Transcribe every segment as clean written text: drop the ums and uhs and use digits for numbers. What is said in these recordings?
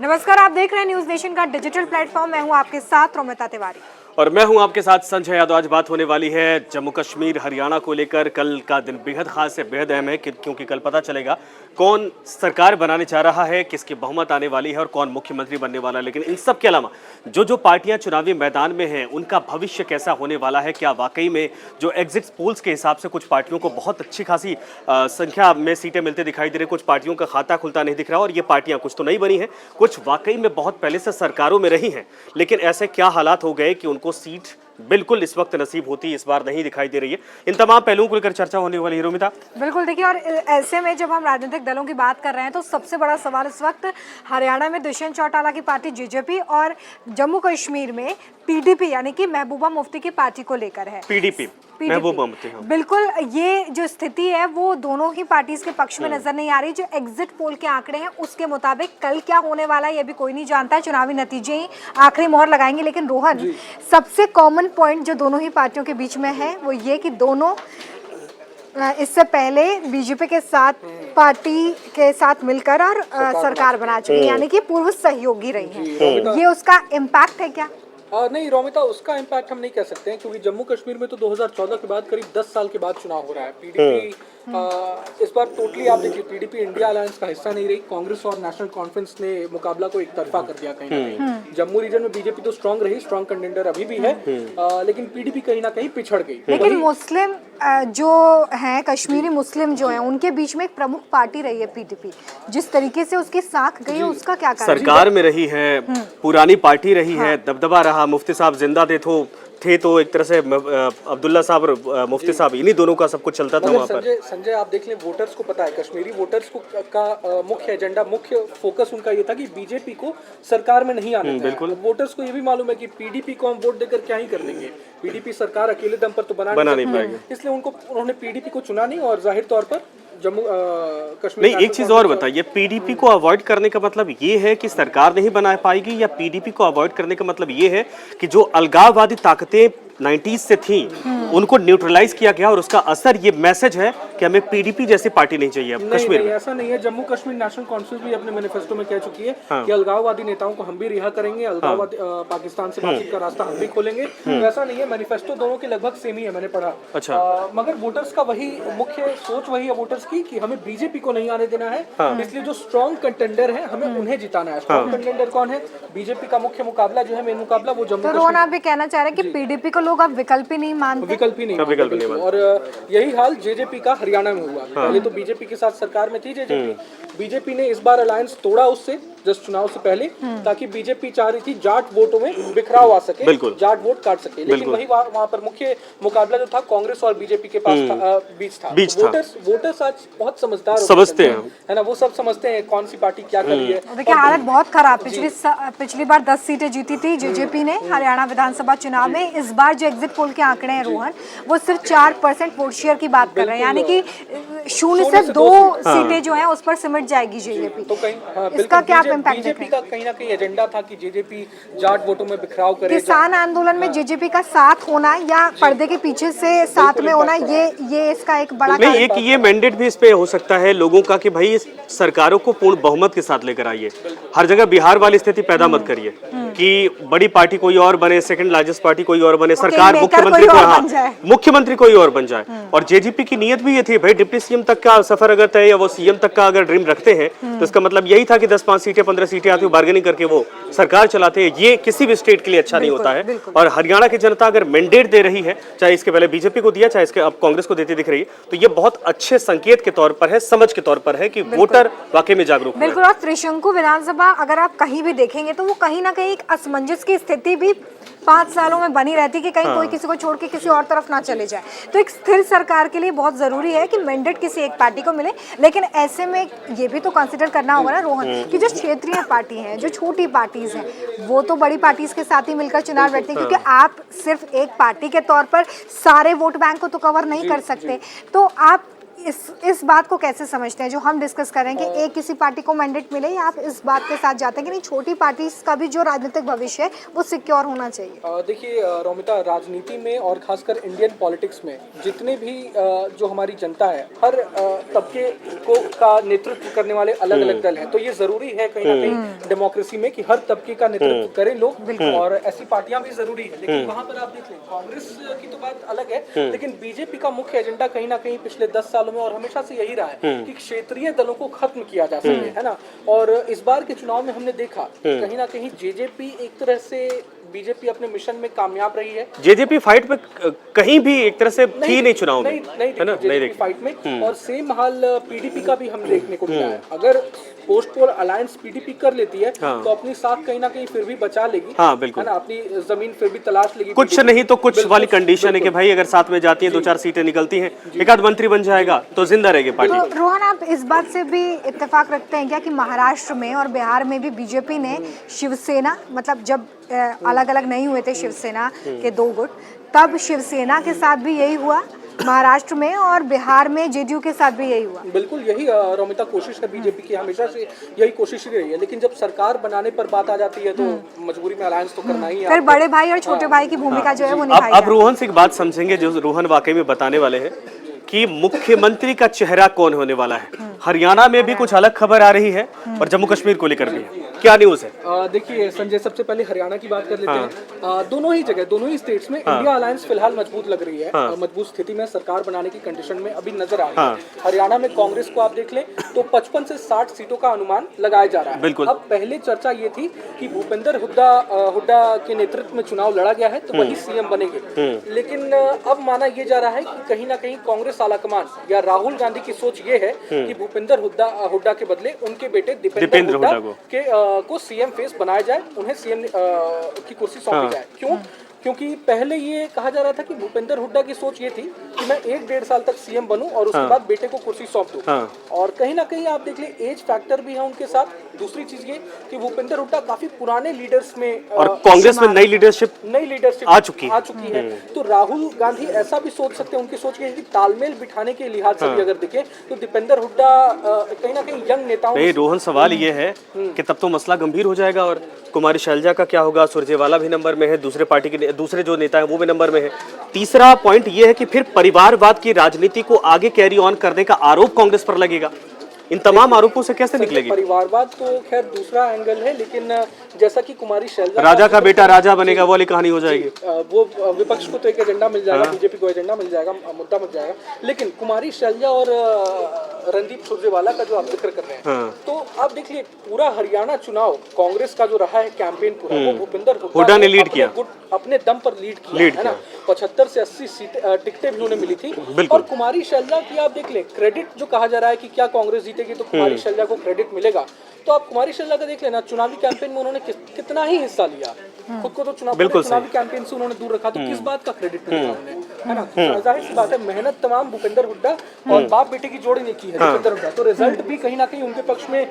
नमस्कार, आप देख रहे हैं न्यूज नेशन का डिजिटल प्लेटफॉर्म। मैं हूं आपके साथ रोमिता तिवारी और मैं हूं आपके साथ संजय यादव। आज बात होने वाली है जम्मू कश्मीर हरियाणा को लेकर। कल का दिन बेहद खास है, बेहद अहम है क्योंकि कल पता चलेगा कौन सरकार बनाने जा रहा है, किसकी बहुमत आने वाली है और कौन मुख्यमंत्री बनने वाला है। लेकिन इन सब के अलावा जो पार्टियां चुनावी मैदान में हैं उनका भविष्य कैसा होने वाला है। क्या वाकई में जो एग्जिट पोल्स के हिसाब से कुछ पार्टियों को बहुत अच्छी खासी संख्या में सीटें मिलती दिखाई दे रही, कुछ पार्टियों का खाता खुलता नहीं दिख रहा और ये पार्टियां कुछ तो नहीं बनी हैं, कुछ वाकई में बहुत पहले से सरकारों में रही हैं, लेकिन ऐसे क्या हालात हो गए कि उनको सीट बिल्कुल इस वक्त नसीब होती इस बार नहीं दिखाई दे रही है। इन तमाम पहलुओं को लेकर चर्चा होने वाली है रोमिता। बिल्कुल, देखिए, और ऐसे में जब हम राजनीतिक दलों की बात कर रहे हैं तो सबसे बड़ा सवाल इस वक्त हरियाणा में दुष्यंत चौटाला की पार्टी जेजेपी और जम्मू कश्मीर में पीडीपी यानी कि महबूबा मुफ्ती की पार्टी को लेकर है। पीडीपी महबूबा मुफ्ती, हाँ। बिल्कुल, ये जो स्थिति है वो दोनों ही पार्टीज के पक्ष में नजर नहीं आ रही। जो एग्जिट पोल के आंकड़े हैं उसके मुताबिक कल क्या होने वाला है ये भी कोई नहीं जानता है, चुनावी नतीजे ही आखिरी मोहर लगाएंगे। लेकिन रोहन, सबसे कॉमन पॉइंट जो दोनों ही पार्टियों के बीच में है वो ये कि दोनों इससे पहले बीजेपी के साथ पार्टी के साथ मिलकर और सरकार बना चुकी, यानी कि पूर्व सहयोगी रही है। ये उसका इम्पैक्ट है क्या? नहीं रोमिता, उसका इम्पैक्ट हम नहीं कह सकते हैं क्योंकि जम्मू कश्मीर में तो 2014 के बाद करीब 10 साल के बाद चुनाव हो रहा है। पीडीपी इस बार टोटली आप देखिए, पीडीपी इंडिया अलायंस का हिस्सा नहीं रही। कांग्रेस और नेशनल कॉन्फ्रेंस ने मुकाबला को एक तरफा कर दिया कहीं ना कहीं। जम्मू रीजन में बीजेपी तो स्ट्रांग रही, स्ट्रांग कंटेंडर अभी भी है, लेकिन पीडीपी कहीं ना कहीं पिछड़ गई। लेकिन मुस्लिम जो हैं, कश्मीरी मुस्लिम जो हैं, उनके बीच में एक प्रमुख पार्टी रही है पीडीपी। जिस तरीके से उसकी साख गई है उसका क्या कारण? सरकार में रही है, पुरानी पार्टी रही है, दबदबा रहा। मुफ्ती साहब जिंदा थे तो एक तरह से अब्दुल्ला साहब और मुफ्ती साहब, इन्हीं दोनों का सब कुछ चलता था वहाँ पर। संजय आप देख लें, वोटर्स को पता है, कश्मीरी वोटर्स को का मुख्य एजेंडा, मुख्य फोकस उनका ये था कि बीजेपी को सरकार में नहीं आना। बिल्कुल, वोटर्स को ये भी मालूम है कि पीडीपी को हम वोट देकर क्या ही कर लेंगे, पीडीपी सरकार अकेले दम पर तो बना नहीं पाएगी, इसलिए उन्होंने पीडीपी को चुना नहीं। और जाहिर तौर पर जम्मू कश्मीर नहीं, एक चीज और बताइए, पीडीपी को अवॉइड करने का मतलब ये है कि सरकार नहीं बना पाएगी, या पीडीपी को अवॉइड करने का मतलब ये है कि जो अलगाववादी ताकतें 90s से थी उनको न्यूट्रलाइज किया गया और उसका असर ये मैसेज है कि हमें पीडीपी जैसी पार्टी नहीं चाहिए अब कश्मीर में? ऐसा नहीं है। जम्मू कश्मीर नेशनल कॉन्फ्रेंस भी अपने मैनिफेस्टो में कह चुकी है कि अलगाववादी नेताओं को हम भी रिहा करेंगे, अलगाववादी पाकिस्तान से बातचीत का रास्ता हम भी खोलेंगे। तो ऐसा नहीं है, मैनिफेस्टो दोनों के लगभग सेम ही है, मैंने पढ़ा। अच्छा। मगर वोटर्स का वही मुख्य सोच वही है वोटर्स की कि हमें बीजेपी को नहीं आने देना है, इसलिए जो स्ट्रॉन्ग कंटेंडर है हमें उन्हें जिताना है। स्ट्रॉन्ग कंटेंडर कौन है? बीजेपी का मुख्य मुकाबला जो है, मेन मुकाबला, वो जम्मू। तो रोहन, आप भी कहना चाह रहे हैं कि पीडीपी को लोग अब विकल्प ही नहीं मानते? विकल्प ही नहीं। और यही हाल जेजेपी का हरियाणा में हुआ। पहले तो बीजेपी के साथ सरकार में थी बीजेपी ने इस बार अलायंस तोड़ा उससे जस्ट चुनाव से पहले, ताकि बीजेपी चाह रही थी जाट वोटों में बिखराव आ सके, जाट वोट काट सके। लेकिन वही वहाँ पर मुख्य मुकाबला जो था कांग्रेस और बीजेपी के पास बीच था। वोटर्स आज बहुत समझदार समझते हैं, है ना, वो सब समझते हैं कौन सी पार्टी क्या कर रही है। देखिए, हालत बहुत खराब। पिछली बार 10 सीटें जीती थी जेजेपी ने हरियाणा विधानसभा चुनाव में। इस बार जो एग्जिट पोल के आंकड़े हैं रोहन, वो सिर्फ 4% वोट शेयर की बात कर रहे हैं, यानी कि 0 से 2 सीटें जो है उस पर सिमट जाएगी जेजेपी। तो कहीं इसका क्या बीजेपी का कहीं ना कहीं एजेंडा था कि जेजेपी जाट वोटों में बिखराव करे। किसान आंदोलन में जेजेपी का साथ होना या पर्दे के पीछे से साथ में होना, ये इसका एक बड़ा नहीं, एक ये मैंडेट भी इस पे हो सकता है लोगों का कि भाई सरकारों को पूर्ण बहुमत के साथ लेकर आइए। हर जगह बिहार वाली स्थिति पैदा मत करिए कि बड़ी पार्टी कोई और बने, सेकंड लार्जेस्ट पार्टी कोई और बने, सरकार मुख्यमंत्री कोई और बन जाए। और जेजेपी की नीयत भी ये थी, भाई डिप्टी सीएम तक का सफर अगर तय या वो सीएम तक का अगर ड्रीम रखते हैं तो इसका मतलब यही था कि 10-5 सीटें 15 सीटें आती, बार्गेनिंग करके वो सरकार चलाते हैं। ये किसी भी स्टेट के लिए अच्छा नहीं होता है। और हरियाणा की जनता अगर मैंडेट दे रही है, चाहे इसके पहले बीजेपी को दिया, चाहे इसके अब कांग्रेस को देती दिख रही है, तो ये बहुत अच्छे संकेत के तौर पर है, समझ के तौर पर है कि वोटर वाकई में जागरूक है। बिल्कुल। और त्रिशंकु विधानसभा अगर आप कहीं भी देखेंगे तो वो कहीं ना कहीं एक असमंजस की स्थिति भी 5 सालों में बनी रहती है कि कहीं कोई किसी को छोड़ के किसी और तरफ ना चले जाए। तो एक स्थिर सरकार के लिए बहुत जरूरी है कि मैंडेट किसी एक पार्टी को मिले। लेकिन ऐसे में ये भी तो कंसिडर करना होगा ना रोहन कि जो क्षेत्रीय पार्टी हैं, जो छोटी पार्टीज हैं, वो तो बड़ी पार्टीज के साथ ही मिलकर चुनाव लड़ती हैं, क्योंकि आप सिर्फ एक पार्टी के तौर पर सारे वोट बैंक को तो कवर नहीं कर सकते। तो आप इस बात को कैसे समझते हैं जो हम डिस्कस कर रहे हैं कि एक किसी पार्टी को मैंडेट मिले, या आप इस बात के साथ जाते हैं कि नहीं, छोटी पार्टी का भी जो राजनीतिक भविष्य है वो सिक्योर होना चाहिए? देखिए रोमिता, राजनीति में और खासकर इंडियन पॉलिटिक्स में जितने भी जो हमारी जनता है, हर तबके को का नेतृत्व करने वाले अलग अलग दल हैं, तो ये जरूरी है कहीं ना कहीं डेमोक्रेसी में कि हर तबके का नेतृत्व करें लोग, और ऐसी पार्टियां भी जरूरी है। लेकिन वहां पर आप देख लें, कांग्रेस की तो बात अलग है, लेकिन बीजेपी का मुख्य एजेंडा कहीं ना कहीं पिछले 10 सालों में और हमेशा से यही रहा है कि क्षेत्रीय दलों को खत्म किया जा सके, है ना। और इस बार के चुनाव में हमने देखा कहीं ना कहीं जेजेपी एक तरह से बीजेपी अपने मिशन में कामयाब रही है। जेजेपी फाइट में कहीं भी एक तरह से थी नहीं चुनाव में, है ना, नहीं देखी फाइट में। और सेम हाल पीडीपी का भी हम देखने को मिला है। अगर पोस्ट पोल अलायंस पीडीपी कर लेती है तो अपनी साथ कहीं ना कहीं फिर भी बचा लेगी, हाँ बिल्कुल, है ना, अपनी जमीन फिर भी तलाश लेगी। कुछ नहीं तो कुछ वाली कंडीशन है कि भाई अगर साथ में जाती है, 2-4 सीटें निकलती हैं, एक आध मंत्री बन जाएगा तो जिंदा रहेगी पार्टी। तो रोहन, आप इस बात से भी इत्तेफाक रखते हैं क्या कि महाराष्ट्र में और बिहार में भी बीजेपी ने शिवसेना, मतलब जब अलग अलग नहीं हुए थे शिवसेना के दो गुट, तब शिवसेना के साथ भी यही हुआ महाराष्ट्र में, और बिहार में जेडीयू के साथ भी यही हुआ? बिल्कुल यही रोमिता कोशिश है बीजेपी की, हमेशा से यही कोशिश ही रही है। लेकिन जब सरकार बनाने पर बात आ जाती है तो मजबूरी में अलायंस तो करना ही है। फिर बड़े भाई और छोटे भाई की भूमिका जो है वो निभाई। अब रोहन से एक बात समझेंगे जो रोहन वाकई में बताने वाले हैं कि मुख्यमंत्री का चेहरा कौन होने वाला है। हरियाणा में भी कुछ अलग खबर आ रही है और जम्मू कश्मीर को लेकर भी है, क्या न्यूज है? देखिए संजय, सबसे पहले हरियाणा की बात कर लेते हैं। दोनों ही जगह, दोनों ही स्टेट्स में इंडिया अलायंस फिलहाल मजबूत लग रही है, मजबूत स्थिति में सरकार बनाने की कंडीशन में अभी नजर आ रही है। हरियाणा में कांग्रेस को आप देख लें तो 55 से 60 सीटों का अनुमान लगाया जा रहा है। बिल्कुल। अब पहले चर्चा ये थी कि भूपेंद्र हुड्डा के नेतृत्व में चुनाव लड़ा गया है तो वही सीएम बनेंगे, लेकिन अब माना यह जा रहा है कि कहीं ना कहीं कांग्रेस आलाकमान या राहुल गांधी की सोच ये है कि भूपेंद्र हुड्डा के बदले उनके बेटे दीपेंद्र हुड्डा को सीएम फेस बनाया जाए, उन्हें सीएम की कुर्सी सौंपी जाए। क्यों? क्योंकि पहले ये कहा जा रहा था कि भूपेंद्र हुड्डा की सोच ये थी कि मैं 1-1.5 साल तक सीएम बनूं और उसके बाद बेटे को कुर्सी सौंप दूं। और कहीं ना कहीं आप देख ले, एज फैक्टर भी है उनके साथ। दूसरी चीज ये कि भूपेंद्र हुड्डा काफी पुराने लीडर्स में, और कांग्रेस में नई लीडरशिप आ चुकी है। तो राहुल गांधी ऐसा भी सोच सकते हैं, उनकी सोच ये है कि तालमेल बिठाने के लिहाज से भी अगर देखें तो दीपेंद्र हुड्डा कहीं ना कहीं यंग नेताओं। नहीं रोहन, सवाल ये है कि तब तो मसला गंभीर हो जाएगा, और कुमारी शैलजा का क्या होगा? सुरजेवाला भी नंबर में है, दूसरे पार्टी के दूसरे जो नेता है वो भी नंबर में है। तीसरा पॉइंट ये है कि फिर परिवारवाद की राजनीति को आगे कैरी ऑन करने का आरोप कांग्रेस पर लगेगा। इन तमाम आरोपों से कैसे निकलेगी? परिवारवाद तो खैर दूसरा एंगल है, लेकिन जैसा कि कुमारी शैलजा, राजा का बेटा राजा बनेगा, वो वाली कहानी हो जाएगी। वो विपक्ष को तो एक एजेंडा मिल जाएगा, बीजेपी को एजेंडा मिल जाएगा, मुद्दा मिल जाएगा। लेकिन कुमारी शैलजा और रणदीप सुरजेवाला का जो आप जिक्र कर रहे हैं, तो आप देखिए पूरा हरियाणा चुनाव कांग्रेस का जो रहा है कैंपेन पूरा, वो भूपेंद्र हुड्डा ने लीड किया, अपने दम पर लीड किया, है ना। 75 से 80 टिकटें भी उन्हें मिली थी। और कुमारी शैलजा की आप देख लें, क्रेडिट जो कहा जा रहा है कि क्या कांग्रेस जीतेगी तो कुमारी शैलजा को क्रेडिट मिलेगा, तो आप कुमारी शैलजा का देख लेना, चुनावी कैंपेन में उन्होंने कितना ही हिस्सा लिया। खुद को तो चुनावी कैंपेन से उन्होंने दूर रखा, तो किस बात का क्रेडिट मिलेगा उन्हें, है ना। जाहिर सी बात है, मेहनत तमाम भूपेंद्र हुड्डा और बाप बेटे की जोड़ी ने की है भूपेंद्र हुड्डा, तो रिजल्ट भी कहीं ना कहीं उनके पक्ष में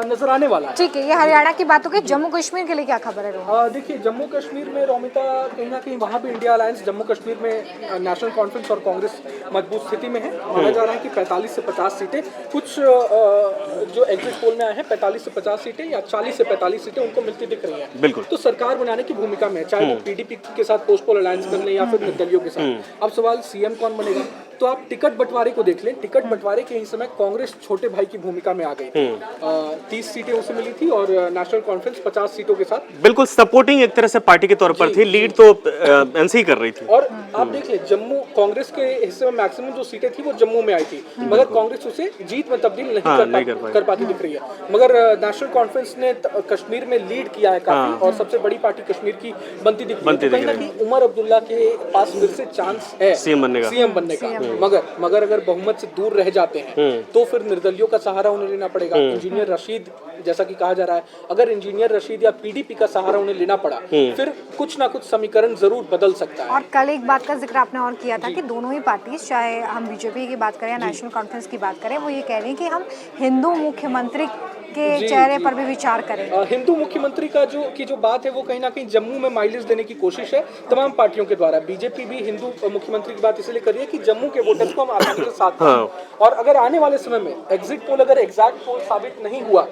नजर आने वाला है। ठीक है, ये हरियाणा की बातों के जम्मू कश्मीर के लिए क्या खबर है? देखिए जम्मू कश्मीर में रोमिता, कहीं ना कहीं वहाँ भी इंडिया अलायंस, जम्मू कश्मीर में नेशनल कॉन्फ्रेंस और कांग्रेस मजबूत स्थिति में है। माना जा रहा है कि 45 से 50 सीटें, कुछ जो एग्जिट पोल में आए हैं 45 से 50 सीटें या 40 से 45 सीटें उनको मिलती दिख रही हैं। बिल्कुल। तो सरकार बनाने की भूमिका में, चाहे वो पीडीपी के साथ पोस्ट पोल अलायंस कर लें या फिर निर्दलियों के साथ। अब सवाल सीएम कौन बनेगा, तो आप टिकट बंटवारे को देख लें। टिकट बंटवारे के ही समय कांग्रेस छोटे भाई की भूमिका में आ गई थी। 30 सीटें उसे मिली थी और नेशनल कॉन्फ्रेंस 50 सीटों के साथ बिल्कुल सपोर्टिंग एक तरह से पार्टी के तौर पर थी, लीड तो एनसी कर रही थी। और आप देख ले, जम्मू कांग्रेस के हिस्से में मैक्सिमम जो सीटें थी वो जम्मू में आई थी, मगर कांग्रेस उसे जीत में तब्दील नहीं कर पाती दिख रही है। मगर नेशनल कॉन्फ्रेंस ने कश्मीर में लीड किया है काफी, और सबसे बड़ी पार्टी कश्मीर की बनती दिख रही है। कहीं ना कहीं उमर अब्दुल्ला के पास फिर से चांस है सीएम बनने का। मगर अगर बहुमत से दूर रह जाते हैं तो फिर निर्दलियों का सहारा उन्हें लेना पड़ेगा। इंजीनियर रशीद, जैसा कि कहा जा रहा है, अगर इंजीनियर रशीद या पीडीपी का सहारा उन्हें लेना पड़ा, फिर कुछ ना कुछ समीकरण जरूर बदल सकता है। और कल एक बात का जिक्र आपने और किया था कि दोनों ही पार्टी, चाहे हम बीजेपी की बात करें या नेशनल कॉन्फ्रेंस की बात करें, वो ये कह रही है कि हम हिंदू मुख्यमंत्री के चेहरे पर भी विचार करें। हिंदू मुख्यमंत्री का जो बात है वो कहीं ना कहीं जम्मू में माइलेज देने की कोशिश है तमाम पार्टियों के द्वारा। बीजेपी भी हिंदू मुख्यमंत्री की बात इसलिए कर रही है कि जम्मू के वोटर्स को हम आसानी से साथ दें। और अगर आने वाले समय में एग्जिट पोल अगर एग्जैक्ट पोल साबित नहीं हुआ,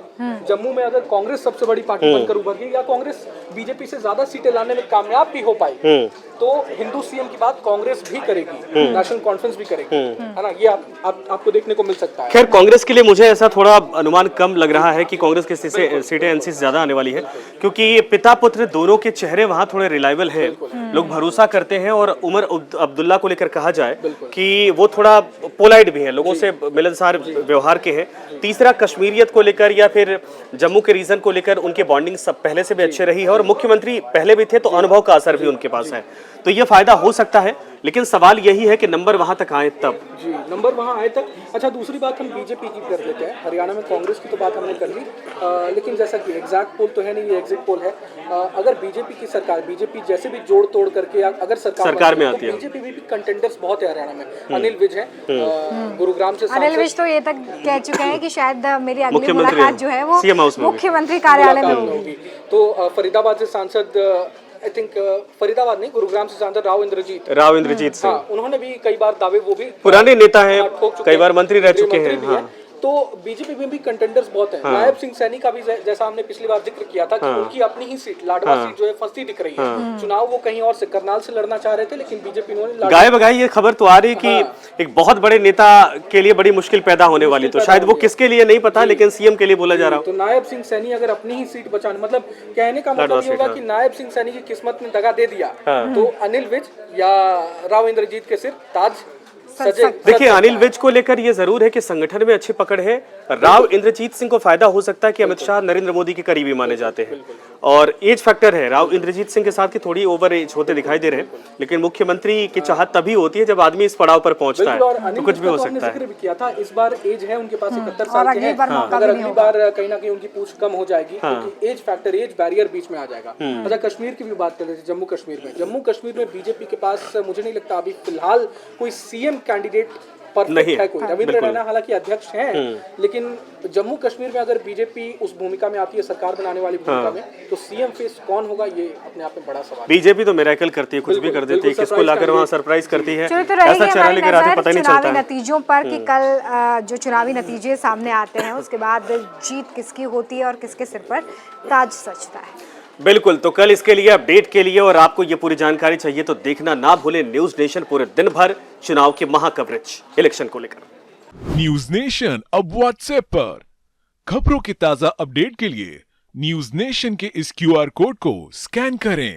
जम्मू में अगर कांग्रेस सबसे बड़ी पार्टी बनकर उभर गई या कांग्रेस बीजेपी से ज्यादा सीटें लाने में कामयाब भी हो पाई, तो हिंदू सीएम की बात कांग्रेस भी करेगी, नेशनल कॉन्फ्रेंस भी करेगी, है ना। ये आपको देखने को मिल सकता है। खैर, कांग्रेस के लिए मुझे ऐसा थोड़ा अनुमान कम लग रहा है कि कांग्रेस की सीटें एनसी से ज्यादा आने वाली है, क्योंकि पिता पुत्र दोनों के चेहरे वहां थोड़े रिलायबल हैं, लोग भरोसा करते हैं। और उमर अब्दुल्ला को लेकर कहा जाए कि वो थोड़ा पोलाइट भी है, लोगों से मिलनसार व्यवहार के हैं। तीसरा, कश्मीरियत को लेकर या फिर जम्मू के रीजन को लेकर उनके बॉन्डिंग सब पहले से भी अच्छे रही है और मुख्यमंत्री पहले भी थे, तो अनुभव का असर भी उनके पास है, तो ये फायदा हो सकता है। लेकिन सवाल यही है कि नंबर वहां तक आए तब। जी, नंबर वहां आए तक। अच्छा, दूसरी बात हम बीजेपी की कर लेते हैं। हरियाणा में कांग्रेस की तो बात हमने कर ली, लेकिन जैसा कि एग्जैक्ट पोल तो है नहीं, ये एग्जिट पोल है। अगर बीजेपी की सरकार, बीजेपी जैसे भी जोड़ तोड़ करके अगर सरकार में आती है, बीजेपी भी कंटेंडर्स बहुत है हरियाणा में। अनिल विज है गुरुग्राम से, अनिल विज तो ये तक कह चुके हैं कि शायद मेरी अगली मुलाकात जो है वो मुख्यमंत्री कार्यालय में होगी। तो फरीदाबाद से सांसद, आई थिंक फरीदाबाद नहीं, गुरुग्राम से सांसद राव इंद्रजीत सिंह, उन्होंने भी कई बार दावे, वो भी पुराने नेता हैं, कई बार मंत्री रह चुके हैं। तो बीजेपी में भी कंटेंडर्स बहुत हैं। नायब सिंह सैनी का भी जैसा हमने पिछली बार जिक्र किया था कि उनकी अपनी ही सीट लाडवा सीट जो है फंसी दिख रही है। चुनाव वो कहीं और से करनाल से लड़ना चाह रहे थे, लेकिन बीजेपी ने गाय बगाई ये खबर तो आ रही कि एक बहुत बड़े नेता के लिए बड़ी मुश्किल पैदा होने वाली, तो शायद वो किसके लिए नहीं पता, लेकिन सीएम के लिए बोला जा रहा। तो नायब सिंह सैनी अगर अपनी ही सीट बचाने, मतलब कहने का मतलब ये होगा कि नायब सिंह सैनी की किस्मत ने दगा दे दिया, तो अनिल विज या राव इंद्रजीत के सिर ताज। देखिए, अनिल विज को लेकर ये जरूर है कि संगठन में अच्छी पकड़ है। राव इंद्रजीत सिंह को फायदा हो सकता है कि अमित शाह नरेंद्र मोदी के करीबी माने जाते हैं और एज फैक्टर है। राव इंद्रजीत सिंह के साथ की थोड़ी ओवर एज होते दिखाई दे रहे हैं, लेकिन मुख्यमंत्री की चाहत तभी होती है जब आदमी इस पड़ाव पर पहुंचता है, तो कुछ भी हो सकता है। किया था इस बार एज है उनके पास 71 साल के हैं। अगर अगली बार कहीं ना कहीं उनकी पूछ कम हो जाएगी, क्योंकि एज फैक्टर, एज बैरियर बीच में आ जाएगा। अच्छा, कश्मीर की भी बात कर रहे थे। जम्मू कश्मीर में बीजेपी के पास मुझे नहीं लगता अभी फिलहाल कोई सीएम कैंडिडेट परफेक्ट है कोई। रविंद्र रैना हालांकि अध्यक्ष हैं, लेकिन जम्मू कश्मीर में अगर बीजेपी उस भूमिका में आती है, सरकार बनाने वाली भूमिका में, तो सीएम फेस कौन होगा, ये अपने आप में बड़ा सवाल। बीजेपी तो मिरेकल करती है, कुछ भी कर देती है, किसको लाकर वहां सरप्राइज करती है, ऐसा चेहरा लेकर आते पता नहीं चलता है। नतीजों पर कि कल जो चुनावी नतीजे सामने आते हैं उसके बाद जीत किसकी होती है और किसके सिर पर ताज सजता है। बिल्कुल, तो कल इसके लिए, अपडेट के लिए और आपको ये पूरी जानकारी चाहिए तो देखना ना भूलें न्यूज नेशन, पूरे दिन भर चुनाव की महा कवरेज इलेक्शन को लेकर। न्यूज नेशन अब व्हाट्सएप पर खबरों की ताजा अपडेट के लिए न्यूज नेशन के इस QR कोड को स्कैन करें।